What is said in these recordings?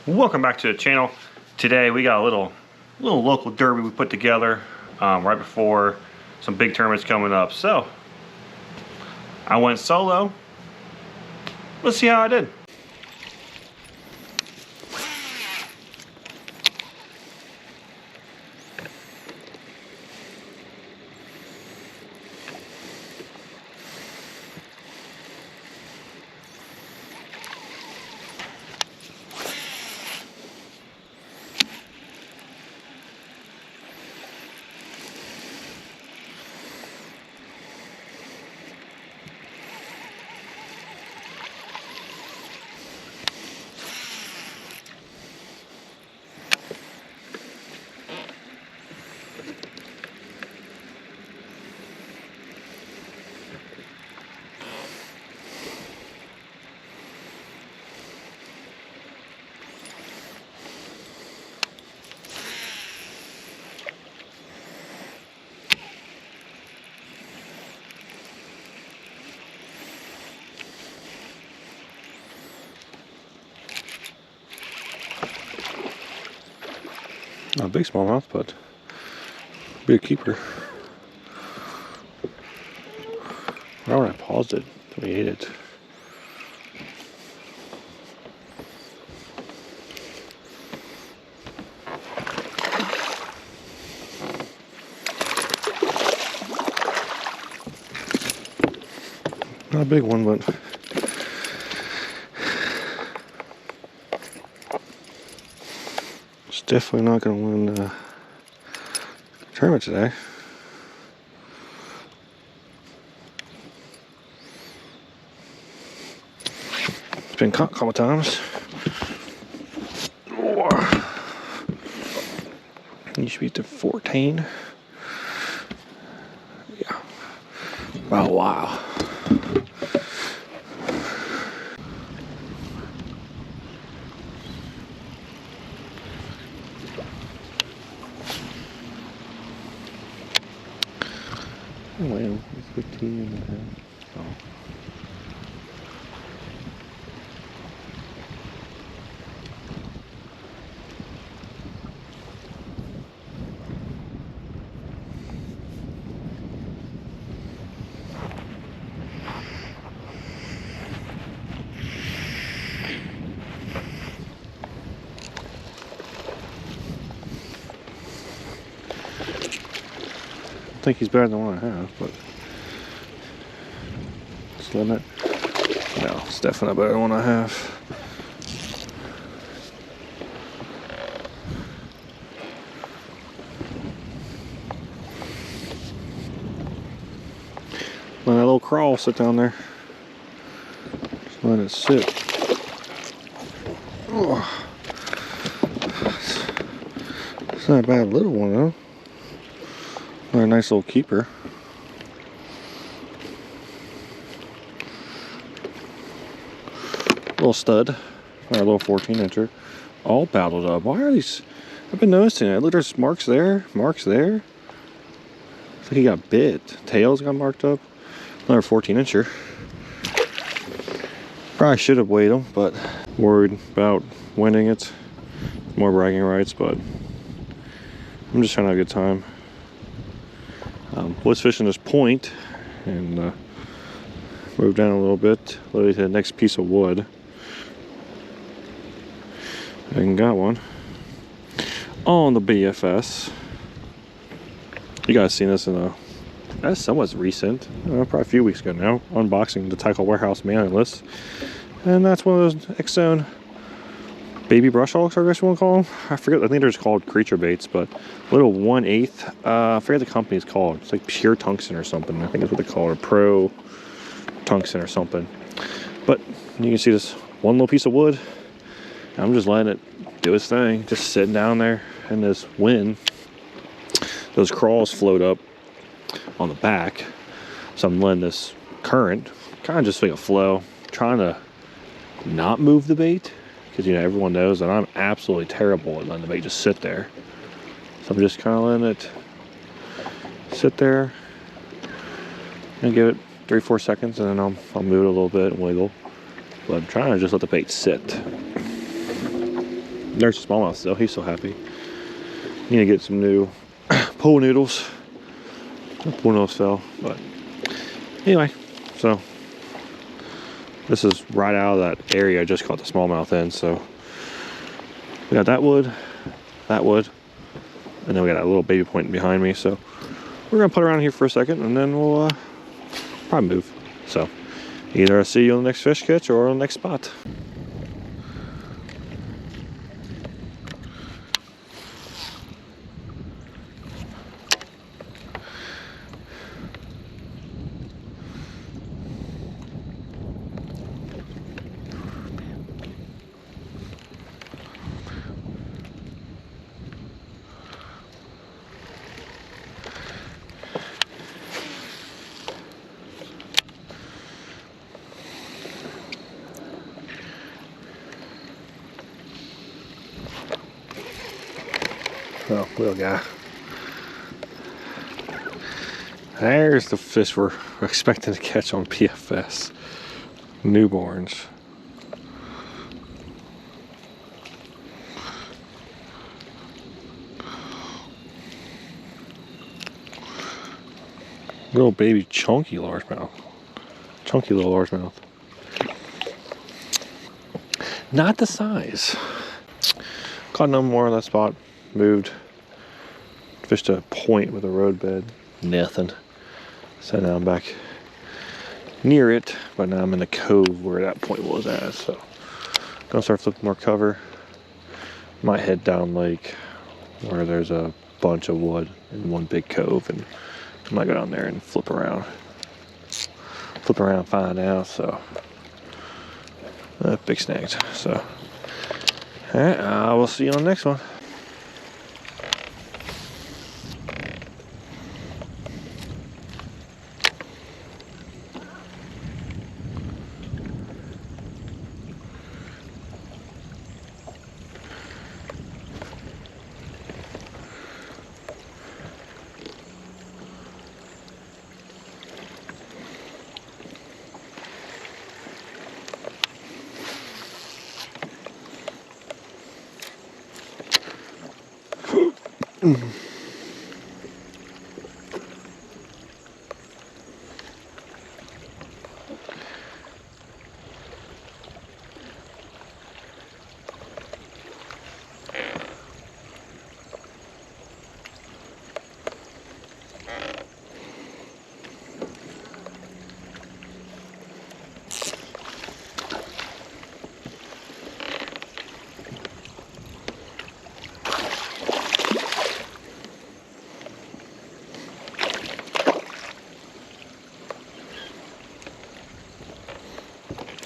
Welcome back to the channel. Today we got a little local derby we put together right before some big tournaments coming up. So I went solo. Let's see how I did. Not a big smallmouth, but be a keeper. Why would I paused it? We ate it. Not a big one, but it's definitely not going to win the tournament today. It's been caught a couple times. You should be to 14. Yeah. Oh, wow. Oh, wait, it's 15 and a half. Oh. I think he's better than one I have, but just limit. No, it's definitely better than one I have. Let that little crawl sit down there. Just let it sit. Oh. It's not a bad little one though. Another nice little keeper. Little stud. Or a little 14-incher. All paddled up. Why are these? I've been noticing it. Look, there's marks there. Marks there. It's like he got bit. Tails got marked up. Another 14-incher. Probably should have weighed him, but worried about winning it. More bragging rights, but I'm just trying to have a good time. Was fishing this point and moved down a little bit, literally to the next piece of wood, and got one on the BFS. You guys seen this in a that's somewhat recent, probably a few weeks ago now, unboxing the Tackle Warehouse mailing list, and that's one of those X-Zone baby brush hawks, I guess you want to call them. I forget, I think they're just called creature baits, but little 1/8. I forget the company's called. It's like Pure Tungsten or something. I think that's what they call it, or Pro Tungsten or something. But you can see this one little piece of wood. I'm just letting it do its thing, just sitting down there in this wind. Those crawls float up on the back, so I'm letting this current kind of just like a flow, trying to not move the bait. Because, you know, everyone knows that I'm absolutely terrible at letting the bait just sit there. So I'm just kind of letting it sit there and give it 3-4 seconds, and then I'll move it a little bit and wiggle. But I'm trying to just let the bait sit. There's the smallmouth still. He's so happy. Need to get some new pool noodles. The pool noodles fell, but anyway, so this is right out of that area I just caught the smallmouth in. So we got that wood, and then we got that little baby point behind me. So we're gonna put around here for a second, and then we'll probably move. So either I'll see you on the next fish catch or on the next spot. Oh, little guy. There's the fish we're expecting to catch on PFS. Newborns. Little baby chunky largemouth. Chunky little largemouth. Not the size. Caught no more on that spot. Moved. Fished a point with a road bed. Nothing. So now I'm back near it, but now I'm in the cove where that point was at. So gonna start flipping more cover. Might head down lake where there's a bunch of wood in one big cove, and I might go down there and flip around, find out. So big snagged. So all right, I will see you on the next one.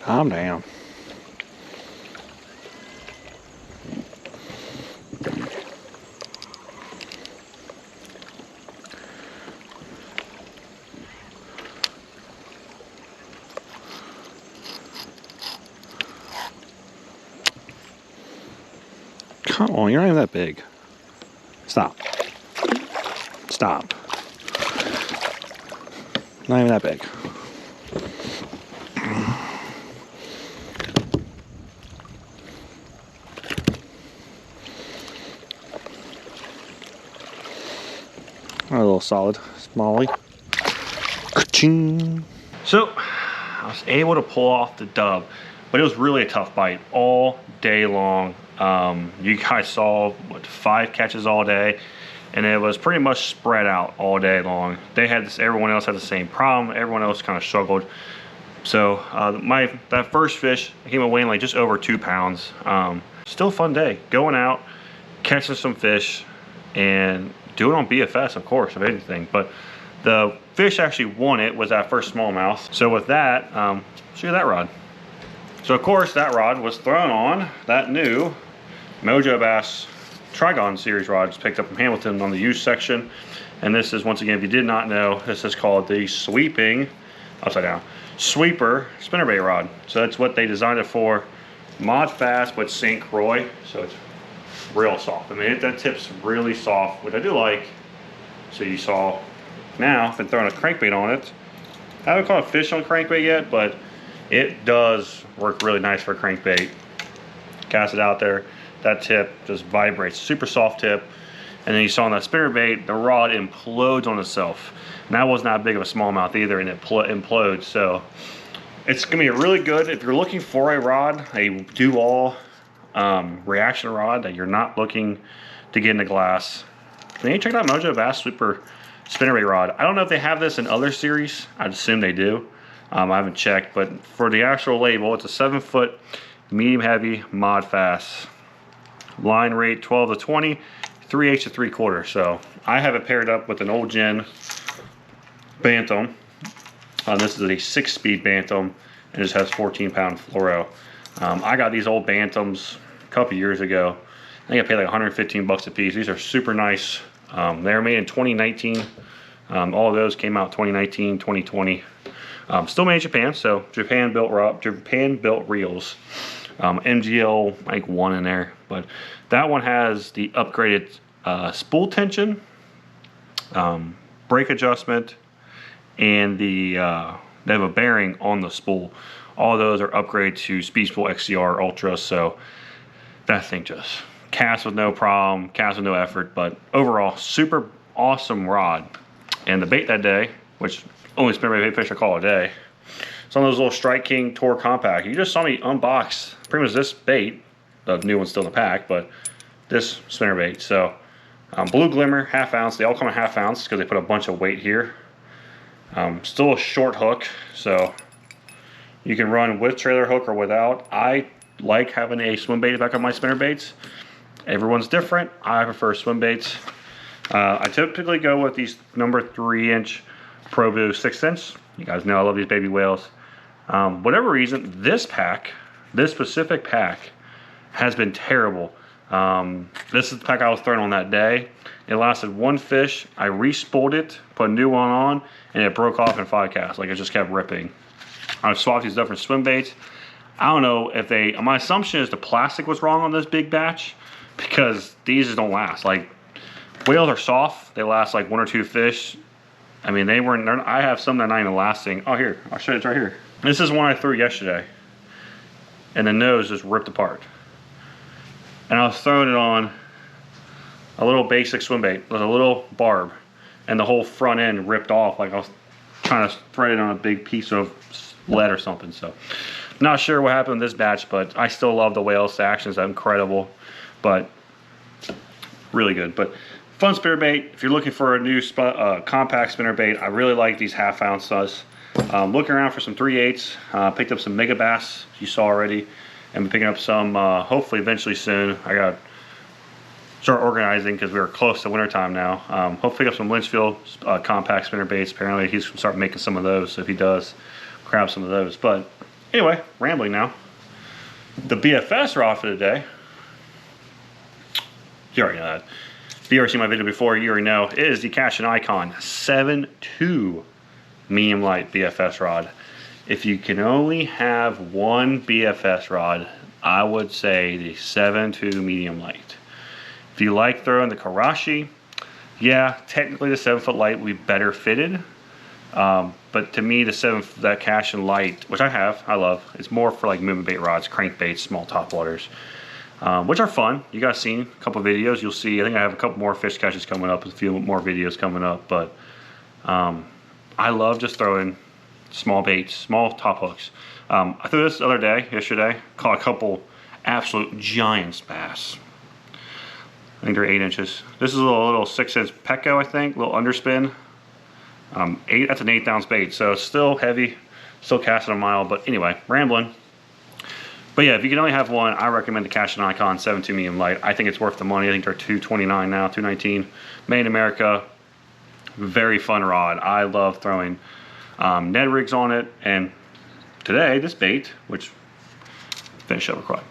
Calm down. Come on, you're not even that big. Stop. Stop. Not even that big. A little solid smallie. Ka-ching. So I was able to pull off the dub, but it was really a tough bite all day long. You guys saw what, 5 catches all day, and it was pretty much spread out all day long. They had this, everyone else had the same problem. Everyone else kind of struggled. So that first fish, I came away in like just over 2 pounds. Still a fun day, going out, catching some fish, and do it on BFS, of course, if anything. But the fish actually won it was that first smallmouth. So with that, show you that rod. So of course that rod was thrown on that new Mojo Bass Trigon series rod. It's picked up from Hamilton on the used section. And this is, once again, if you did not know, this is called the sweeping, upside down, sweeper spinnerbait rod. So that's what they designed it for. Mod fast but sink Roy. So it's real soft. I mean, that tip's really soft, which I do like. So you saw now, I've been throwing a crankbait on it. I haven't caught a fish on crankbait yet, but it does work really nice for a crankbait. Cast it out there. that tip just vibrates, super soft tip. And then you saw on that spinnerbait, the rod implodes on itself. And that was not big of a smallmouth either, and it implodes. So it's gonna be really good if you're looking for a rod, a do-all reaction rod that you're not looking to get in the glass. Then you check out Mojo Bass Super spinnerbait rod. I don't know if they have this in other series. I'd assume they do. I haven't checked, but for the actual label, it's a 7-foot medium heavy mod fast. Line rate 12 to 20, 3/8 to 3/4. So I have it paired up with an old gen Bantam. This is a 6-speed Bantam, and it just has 14-pound fluoro. I got these old Bantams a couple years ago. I think I paid like 115 bucks a piece. These are super nice. They were made in 2019. All of those came out 2019, 2020. Still made in Japan, so Japan built reels. MGL like 1 in there, but that one has the upgraded spool tension, brake adjustment, and they have a bearing on the spool. All those are upgraded to Speed Spool XCR Ultra, so that thing just casts with no problem, casts with no effort. But overall, super awesome rod. And the bait that day, which only spinnerbait bait fish I call a day, it's on those little Strike King Tour Compact. You just saw me unbox pretty much this bait. The new one's still in the pack, but this spinnerbait. So Blue Glimmer, 1/2 ounce. They all come in 1/2 ounce because they put a bunch of weight here. Still a short hook, so you can run with trailer hook or without. I like having a swim bait back on my spinnerbaits. Everyone's different. I prefer swim baits. I typically go with these number 3-inch Probu 6-inch. You guys know I love these baby whales. Whatever reason, this specific pack has been terrible. This is the pack I was throwing on that day. It lasted 1 fish. I re-spooled it, put a new one on, and it broke off in 5 casts. Like, it just kept ripping. I've swapped these different swim baits. I don't know if my assumption is the plastic was wrong on this big batch, because these just don't last. Like, whales are soft. They last like 1 or 2 fish. I mean, I have some that are not even lasting. Oh, here, I'll show you, it's right here. This is one I threw yesterday, and the nose just ripped apart. And I was throwing it on a little basic swim bait with a little barb, and the whole front end ripped off like I was trying to thread it on a big piece of lead or something. So not sure what happened with this batch, but I still love the whales. The action's incredible, but really good. But fun spinnerbait. If you're looking for a new compact spinnerbait, I really like these 1/2 ounce size. Looking around for some 3/8. Picked up some Mega Bass, you saw already, and picking up some hopefully eventually soon. I got start organizing because we're close to winter time now. Hopefully pick up some Lynchfield compact spinnerbaits. Apparently he's gonna start making some of those, so if he does, grab some of those. But anyway, rambling now. The BFS rod for the day, you already know that. If you ever seen my video before, you already know, it is the Cash and Icon 7.2 medium light BFS rod. If you can only have one BFS rod, I would say the 7.2 medium light. If you like throwing the Karashi, yeah, technically the 7-foot light will be better fitted. But to me, that Cash and Light, which I love, it's more for like movement bait rods, crankbaits, small topwaters, which are fun. You guys seen a couple videos. You'll see, I think I have a couple more fish catches coming up, a few more videos coming up. But I love just throwing small baits, small top hooks. I threw this the other day, yesterday, caught a couple absolute giant bass. I think they're 8 inches. This is a little 6-inch Pecco, I think, little underspin. That's an 1/8 ounce bait, so it's still heavy, still casting a mile. But anyway, rambling. But yeah, if you can only have one, I recommend the Cash and Icon 7.2 medium light. I think it's worth the money. I think they're $229 now, $219. Made in America. Very fun rod. I love throwing Ned rigs on it. And today, this bait, which finish up real quick.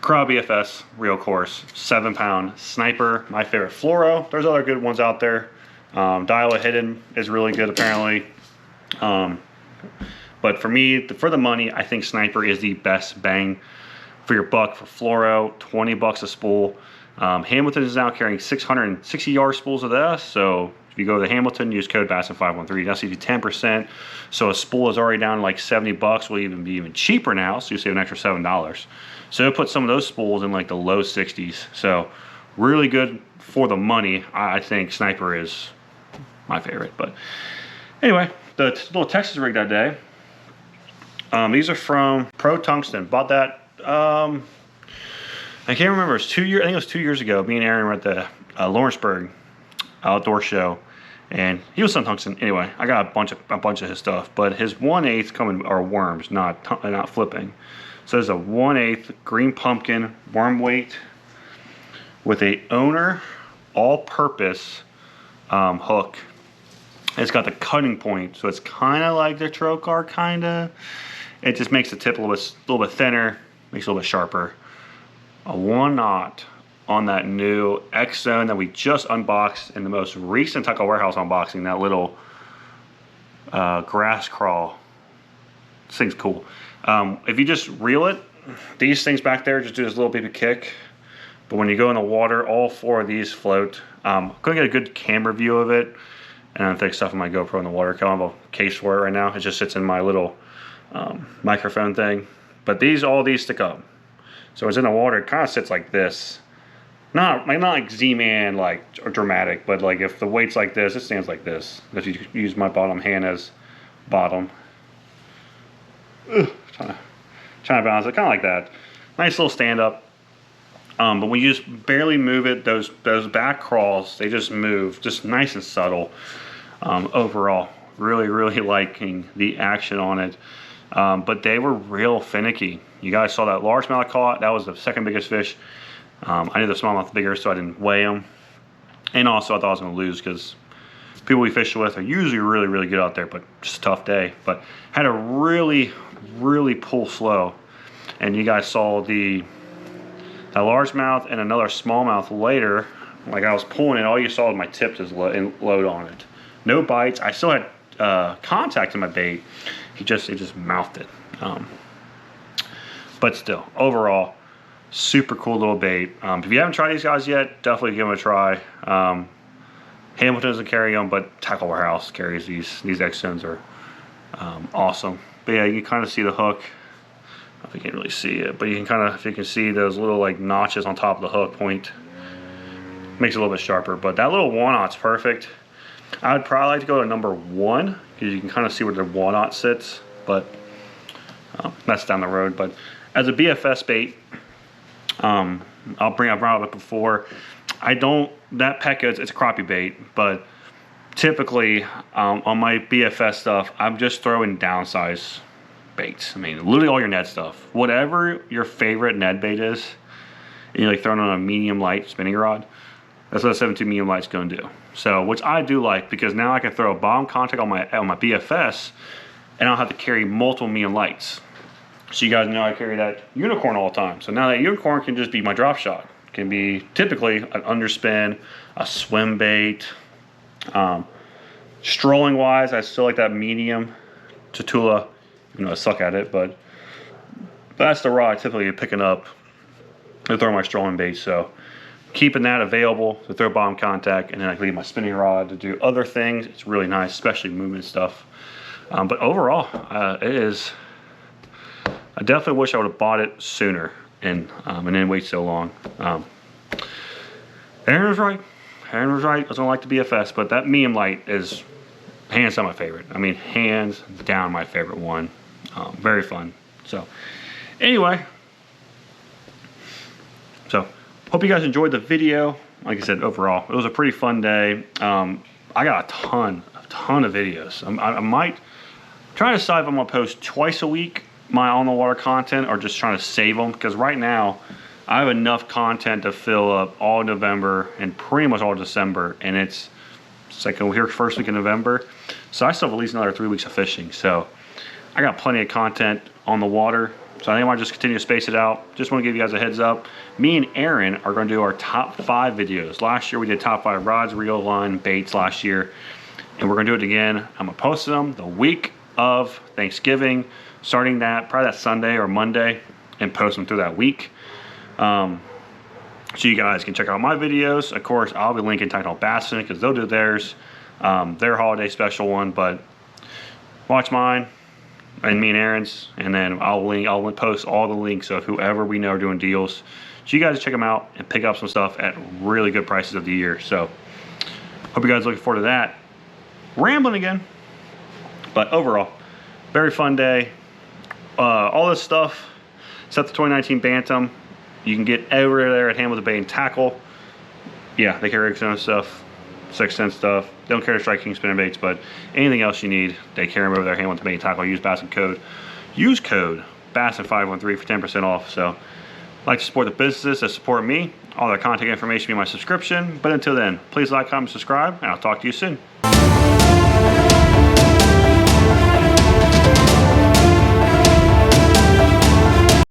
Craw BFS, real course, 7-pound sniper, my favorite fluoro. There's other good ones out there. Dial Hidden is really good apparently. But for me, for the money, I think Sniper is the best bang for your buck for fluoro, 20 bucks a spool. Hamilton is now carrying 660 yard spools of this, so if you go to Hamilton, use code BASSET513, that's you 10%. So a spool is already down like 70 bucks, will even be even cheaper now, so you save an extra $7. So it put some of those spools in like the low 60s. So really good for the money. I think Sniper is my favorite. But anyway, the little Texas rig that day. These are from Pro Tungsten. Bought that. I can't remember. It was 2 years. I think it was 2 years ago. Me and Aaron were at the Lawrenceburg outdoor show, and he was selling tungsten. Anyway, I got a bunch of his stuff, but his 1/8 coming are worms, not flipping. So there's a 1/8 green pumpkin worm weight with a owner all-purpose hook. It's got the cutting point, so it's kind of like the trocar, kind of. It just makes the tip a little bit thinner, makes it a little bit sharper. A 1/0 on that new X Zone that we just unboxed in the most recent Tackle Warehouse unboxing. That little grass crawl. This thing's cool. If you just reel it, these things back there just do this little baby kick. But when you go in the water, all 4 of these float. Couldn't get a good camera view of it, and I think stuff in my GoPro in the water. I don't have a case for it right now. It just sits in my little microphone thing. But all these stick up. So it's in the water. It kind of sits like this. Not like Z-Man or dramatic, but like if the weight's like this, it stands like this. If you use my bottom hand as bottom. Trying to balance it, kind of like that. Nice little stand up. But when you just barely move it, those back crawls, they just move, just nice and subtle. Overall, really liking the action on it. But they were real finicky. You guys saw that largemouth I caught. That was the second biggest fish. I knew the smallmouth bigger, so I didn't weigh them. And also, I thought I was going to lose because people we fish with are usually really good out there, but just a tough day. But had to really pull slow. And you guys saw that largemouth and another smallmouth later. Like I was pulling it, all you saw was my tip just load on it. No bites. I still had contact in my bait. It just mouthed it. But still, overall, super cool little bait. If you haven't tried these guys yet, definitely give them a try. Hamilton doesn't carry them, but Tackle Warehouse carries these. These X-Zones are awesome. But yeah, you can kind of see the hook. I don't know if you can really see it, but you can see those little like notches on top of the hook point. Makes it a little bit sharper, but that little 1/0's perfect. I would probably like to go to number 1 because you can kind of see where the 1/0 sits, but that's down the road. But as a BFS bait, I brought it up before. That Pecca, it's a crappie bait, but typically on my BFS stuff, I'm just throwing downsize baits. I mean, literally all your Ned stuff. Whatever your favorite Ned bait is, and you're like throwing on a medium light spinning rod, that's what a 7.2 medium light's going to do. So, which I do like because now I can throw a bottom contact on my BFS, and I don't have to carry multiple medium lights. So you guys know I carry that unicorn all the time. So now that unicorn can just be my drop shot. It can be typically an underspin, a swim bait. Strolling wise, I still like that medium Tatula. You know, I suck at it, but that's the rod I typically picking up to throw my strolling bait. So keeping that available to throw bottom contact, and then I can leave my spinning rod to do other things. It's really nice, especially movement stuff. But overall, it is. I definitely wish I would have bought it sooner and then wait so long. Aaron was right. Aaron was right. I don't like the BFS, but that medium light is hands down my favorite. I mean, hands down my favorite one. Very fun. So, anyway. So, hope you guys enjoyed the video. Like I said, overall, it was a pretty fun day. I got a ton of videos. I might try to decide if I'm going to post twice a week my on the water content or just trying to save them, because right now I have enough content to fill up all November and pretty much all December, and it's like we're here first week in November, so I still have at least another 3 weeks of fishing. So I got plenty of content on the water, so I think I might just continue to space it out. Just want to give you guys a heads up. Me and Aaron are going to do our top 5 videos. Last year we did top 5 rods, reel, line, baits last year, and we're going to do it again. I'm going to post them the week of Thanksgiving, starting probably that Sunday or Monday, and post them through that week. So you guys can check out my videos. Of course, I'll be linking Titan Bassin because they'll do theirs, their holiday special one. But watch mine, and me and Aaron's, and then I'll post all the links of whoever we know are doing deals, so you guys check them out and pick up some stuff at really good prices of the year. So hope you guys are looking forward to that. Rambling again, but overall, very fun day. All this stuff, except the 2019 Bantam, you can get over there at Hamilton Bait and Tackle. Yeah, they carry Exxon stuff, 6th Sense stuff. They don't carry Strike King spinnerbaits, but anything else you need, they carry them over there at Hamilton Bait and Tackle. Use code BASSET513 for 10% off. So I'd like to support the businesses that support me. All their contact information will be in my subscription. But until then, please like, comment, subscribe, and I'll talk to you soon.